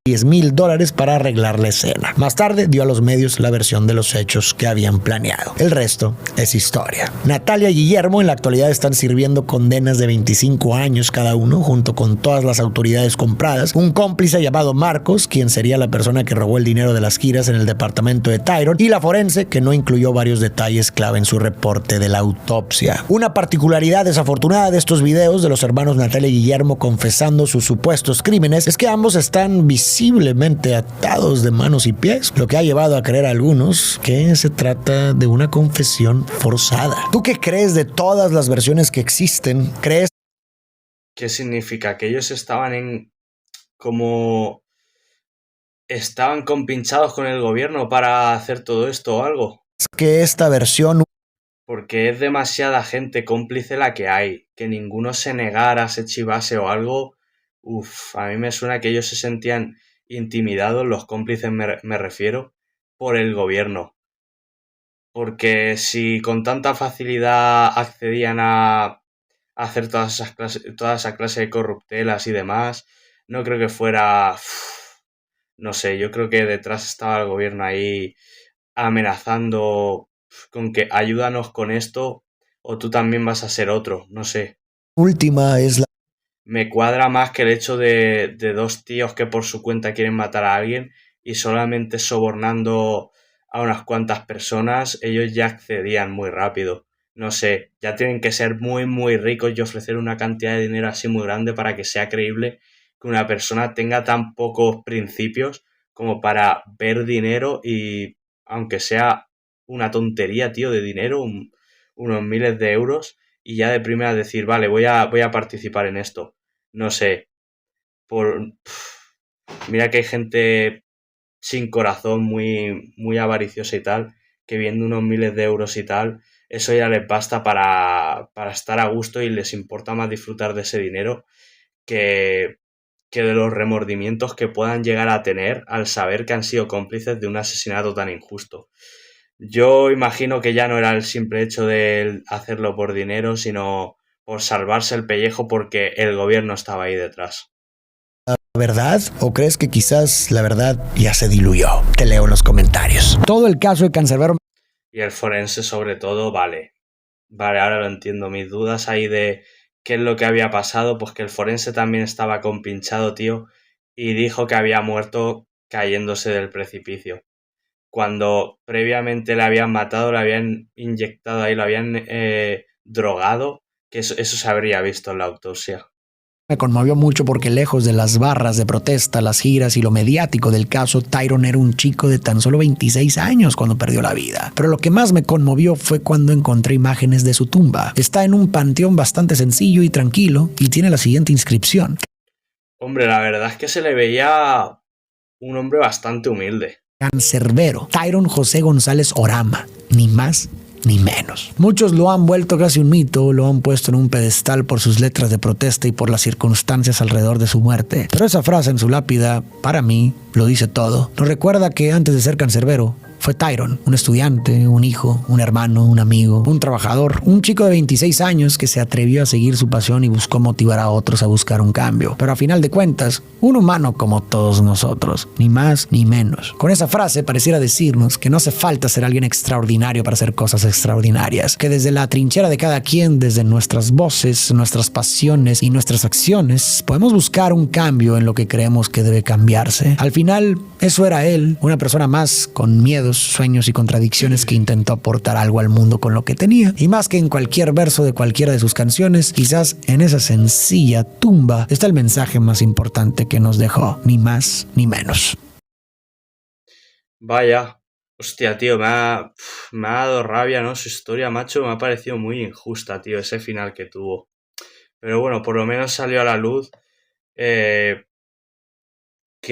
$10,000 para arreglar la escena. Más tarde dio a los medios la versión de los hechos que habían planeado. El resto es historia. Natalia y Guillermo en la actualidad están sirviendo condenas de 25 años cada uno, junto con todas las autoridades compradas. Un cómplice llamado Marcos, quien sería la persona que robó el dinero de las giras en el departamento de Tyron, y la forense, que no incluyó varios detalles clave en su reporte de la autopsia. Una particularidad desafortunada de estos videos de los hermanos Natalia y Guillermo confesando sus supuestos crímenes es que ambos están visiblemente atados de manos y pies, lo que ha llevado a creer a algunos que se trata de una confesión forzada. ¿Tú qué crees de todas las versiones que existen? ¿Crees? ¿Qué significa? Que ellos estaban compinchados con el gobierno para hacer todo esto o algo? Que esta versión... Porque es demasiada gente cómplice la que hay, que ninguno se negara, se chivase o algo. A mí me suena que ellos se sentían intimidados, los cómplices me refiero, por el gobierno. Porque si con tanta facilidad accedían a hacer toda esa clase de corruptelas y demás, no creo que fuera... no sé, yo creo que detrás estaba el gobierno ahí amenazando con que ayúdanos con esto o tú también vas a ser otro, no sé. Última es la... Me cuadra más que el hecho de dos tíos que por su cuenta quieren matar a alguien y solamente sobornando a unas cuantas personas, ellos ya accedían muy rápido. No sé, ya tienen que ser muy, muy ricos y ofrecer una cantidad de dinero así muy grande para que sea creíble que una persona tenga tan pocos principios como para ver dinero y, aunque sea una tontería, tío, de dinero, unos miles de euros, y ya de primera decir, vale, voy a participar en esto. No sé, mira que hay gente sin corazón, muy, muy avariciosa y tal, que viendo unos miles de euros y tal, eso ya les basta para estar a gusto y les importa más disfrutar de ese dinero que, que de los remordimientos que puedan llegar a tener al saber que han sido cómplices de un asesinato tan injusto. Yo imagino que ya no era el simple hecho de hacerlo por dinero, sino por salvarse el pellejo porque el gobierno estaba ahí detrás. ¿La verdad? ¿O crees que quizás la verdad ya se diluyó? Te leo en los comentarios. Todo el caso de Canserbero. Y el forense sobre todo, vale, ahora lo entiendo. Mis dudas ahí de qué es lo que había pasado, pues que el forense también estaba compinchado, tío, y dijo que había muerto cayéndose del precipicio. Cuando previamente le habían matado, le habían inyectado ahí, lo habían drogado, que eso se habría visto en la autopsia. Me conmovió mucho porque lejos de las barras de protesta, las giras y lo mediático del caso, Tyrone era un chico de tan solo 26 años cuando perdió la vida. Pero lo que más me conmovió fue cuando encontré imágenes de su tumba. Está en un panteón bastante sencillo y tranquilo y tiene la siguiente inscripción. Hombre, la verdad es que se le veía un hombre bastante humilde. Canserbero, Tyrone José González Orama, ni más ni menos. Muchos lo han vuelto casi un mito, lo han puesto en un pedestal por sus letras de protesta y por las circunstancias alrededor de su muerte. Pero esa frase en su lápida, para mí, lo dice todo. Nos recuerda que antes de ser cancerbero, fue Tyrone, un estudiante, un hijo, un hermano, un amigo, un trabajador, un chico de 26 años que se atrevió a seguir su pasión y buscó motivar a otros a buscar un cambio. Pero a final de cuentas, un humano como todos nosotros, ni más ni menos. Con esa frase pareciera decirnos que no hace falta ser alguien extraordinario para hacer cosas extraordinarias, que desde la trinchera de cada quien, desde nuestras voces, nuestras pasiones y nuestras acciones, podemos buscar un cambio en lo que creemos que debe cambiarse. Al final, eso era él, una persona más con miedos, sueños y contradicciones que intentó aportar algo al mundo con lo que tenía. Y más que en cualquier verso de cualquiera de sus canciones, quizás en esa sencilla tumba está el mensaje más importante que nos dejó, ni más ni menos. Vaya, hostia, tío, me ha dado rabia, ¿no? Su historia, macho, me ha parecido muy injusta, tío, ese final que tuvo. Pero bueno, por lo menos salió a la luz que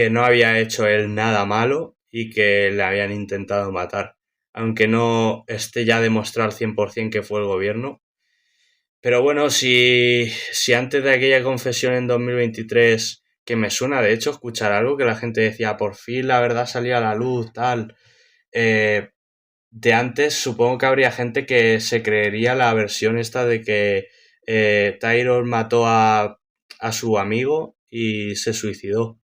no había hecho él nada malo y que le habían intentado matar. Aunque no esté ya demostrado al 100% que fue el gobierno. Pero bueno, si antes de aquella confesión en 2023, que me suena de hecho escuchar algo que la gente decía, por fin la verdad salía a la luz, tal. De antes supongo que habría gente que se creería la versión esta de que Tyrone mató a su amigo y se suicidó.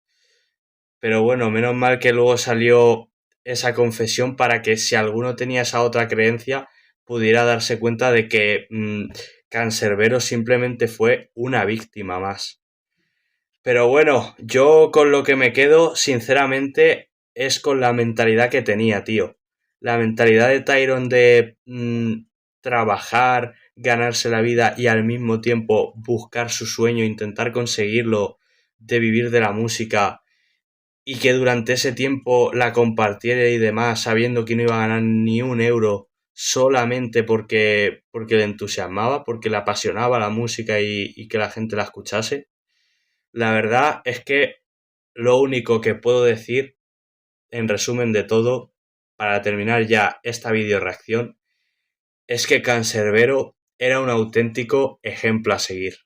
Pero bueno, menos mal que luego salió esa confesión para que si alguno tenía esa otra creencia pudiera darse cuenta de que Canserbero simplemente fue una víctima más. Pero bueno, yo con lo que me quedo, sinceramente, es con la mentalidad que tenía, tío. La mentalidad de Tyrone de trabajar, ganarse la vida y al mismo tiempo buscar su sueño, intentar conseguirlo, de vivir de la música y que durante ese tiempo la compartiera y demás, sabiendo que no iba a ganar ni un euro solamente porque le entusiasmaba, porque le apasionaba la música y que la gente la escuchase. La verdad es que lo único que puedo decir, en resumen de todo, para terminar ya esta video reacción, es que Canserbero era un auténtico ejemplo a seguir.